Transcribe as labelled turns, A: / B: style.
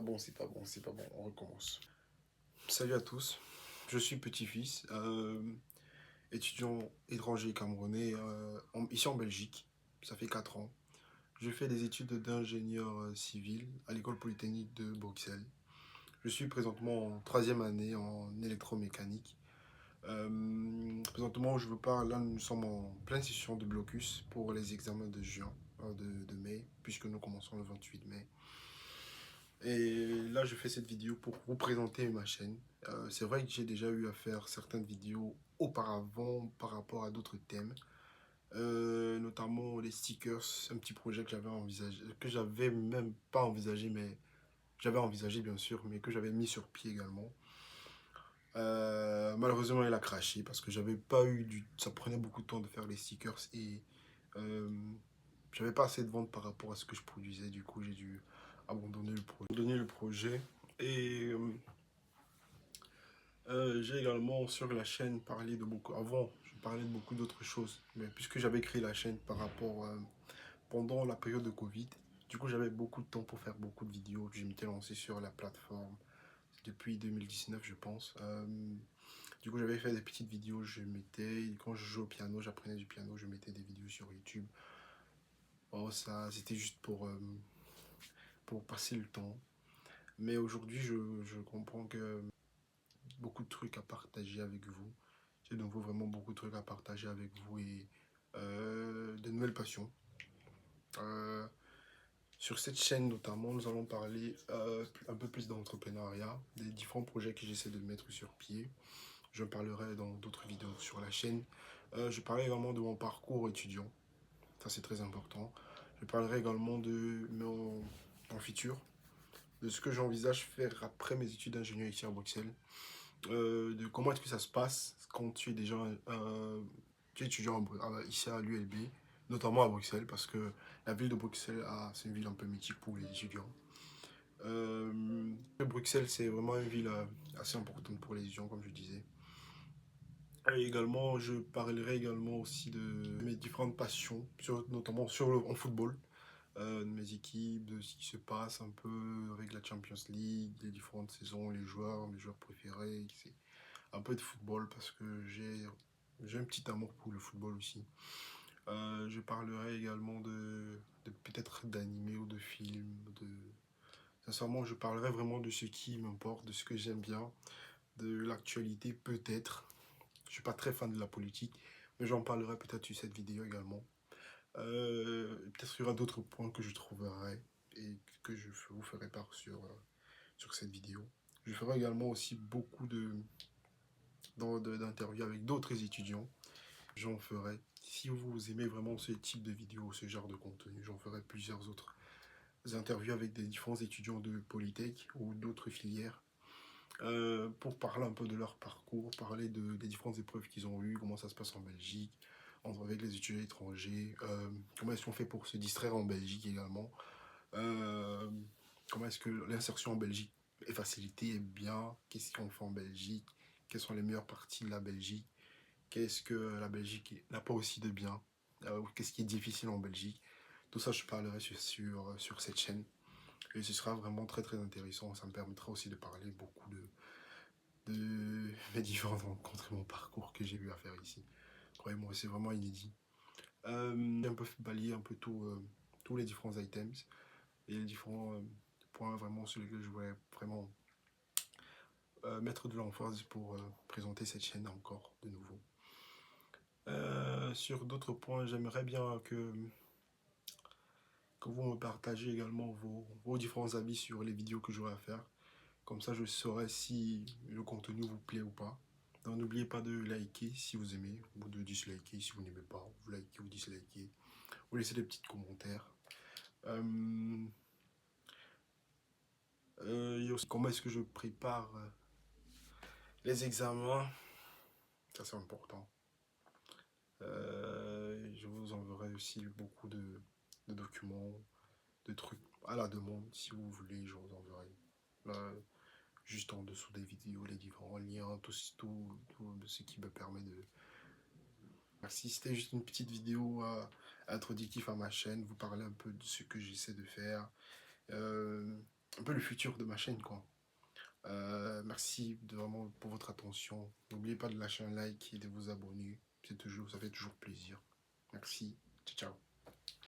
A: bon, c'est pas bon, c'est pas bon. On recommence. Salut à tous. Je suis petit-fils, étudiant étranger camerounais ici en Belgique. Ça fait 4 ans. Je fais des études d'ingénieur civil à l'école polytechnique de Bruxelles. Je suis présentement en 3e année en électromécanique. Présentement, je vous parle, là nous sommes en pleine session de blocus pour les examens de juin, de mai, puisque nous commençons le 28 mai. Et là, je fais cette vidéo pour vous présenter ma chaîne. C'est vrai que j'ai déjà eu à faire certaines vidéos auparavant par rapport à d'autres thèmes, notamment les stickers, un petit projet que j'avais envisagé, que j'avais même pas envisagé, mais j'avais envisagé bien sûr, mais que j'avais mis sur pied également. Malheureusement, il a craché parce que j'avais pas eu ça prenait beaucoup de temps de faire les stickers et euh, j'avais pas assez de ventes par rapport à ce que je produisais. Du coup, j'ai dû abandonner le projet. Et j'ai également sur la chaîne parlé de beaucoup. Avant, je parlais de beaucoup d'autres choses, mais puisque j'avais créé la chaîne par rapport pendant la période de Covid, du coup, j'avais beaucoup de temps pour faire beaucoup de vidéos. Je m'étais lancé sur la plateforme depuis 2019, je pense. Du coup, j'avais fait des petites vidéos, quand je jouais au piano, j'apprenais du piano, je mettais des vidéos sur YouTube. Oh, ça, c'était juste pour passer le temps. Mais aujourd'hui, je comprends que beaucoup de trucs à partager avec vous. J'ai de nouveau vraiment beaucoup de trucs à partager avec vous et de nouvelles passions. Euh, sur cette chaîne notamment, nous allons parler un peu plus d'entrepreneuriat, des différents projets que j'essaie de mettre sur pied. Je parlerai dans d'autres vidéos sur la chaîne. Je parlerai également de mon parcours étudiant. Ça, c'est très important. Je parlerai également de mon futur, de ce que j'envisage faire après mes études d'ingénieur ici à Bruxelles. De comment est-ce que ça se passe quand tu es déjà tu es étudiant ici à l'ULB, notamment à Bruxelles, parce que la ville de Bruxelles, c'est une ville un peu mythique pour les étudiants. Bruxelles, c'est vraiment une ville assez importante pour les étudiants, comme je disais. Et également, je parlerai également aussi de mes différentes passions, notamment en football, de mes équipes, de ce qui se passe un peu avec la Champions League, les différentes saisons, mes joueurs préférés, un peu de football parce que j'ai un petit amour pour le football aussi. Je parlerai également de peut-être d'animé ou de films. Sincèrement, je parlerai vraiment de ce qui m'importe, de ce que j'aime bien, de l'actualité peut-être. Je suis pas très fan de la politique, mais j'en parlerai peut-être sur cette vidéo également. Peut-être qu'il y aura d'autres points que je trouverai et que je vous ferai part sur cette vidéo. Je ferai également aussi beaucoup d'interviews avec d'autres étudiants. J'en ferai. Si vous aimez vraiment ce type de vidéo, ce genre de contenu, j'en ferai plusieurs autres interviews avec des différents étudiants de Polytech ou d'autres filières pour parler un peu de leur parcours, parler des différentes épreuves qu'ils ont eues, comment ça se passe en Belgique, avec les étudiants étrangers, comment est-ce qu'on fait pour se distraire en Belgique également, euh, comment est-ce que l'insertion en Belgique est facilitée et bien, qu'est-ce qu'on fait en Belgique, quelles sont les meilleures parties de la Belgique, qu'est-ce que la Belgique n'a pas aussi de bien, qu'est-ce qui est difficile en Belgique. Tout ça, je parlerai sur cette chaîne. Et ce sera vraiment très très intéressant. Ça me permettra aussi de parler beaucoup de mes différentes rencontres et mon parcours que j'ai eu à faire ici. Croyez-moi, c'est vraiment inédit. J'ai un peu balayer un peu tous les différents items et les différents points vraiment sur lesquels je voulais vraiment mettre de l'emphase pour présenter cette chaîne encore de nouveau. Sur d'autres points, j'aimerais bien que vous me partagez également vos différents avis sur les vidéos que j'aurai à faire. Comme ça, je saurai si le contenu vous plaît ou pas. Donc, n'oubliez pas de liker si vous aimez, ou de disliker si vous n'aimez pas. Vous likez ou dislikez. Vous laissez des petits commentaires. Et aussi, comment est-ce que je prépare les examens? Ça, c'est important. Je vous enverrai aussi beaucoup de documents, de trucs à la demande. Si vous voulez, je vous enverrai. Là, juste en dessous des vidéos, les différents liens, tout ce qui me permet de... Merci, c'était juste une petite vidéo introductive à ma chaîne, vous parler un peu de ce que j'essaie de faire. un peu le futur de ma chaîne, quoi. Merci vraiment pour votre attention. N'oubliez pas de lâcher un like et de vous abonner. Ça fait toujours plaisir. Merci. Ciao, ciao.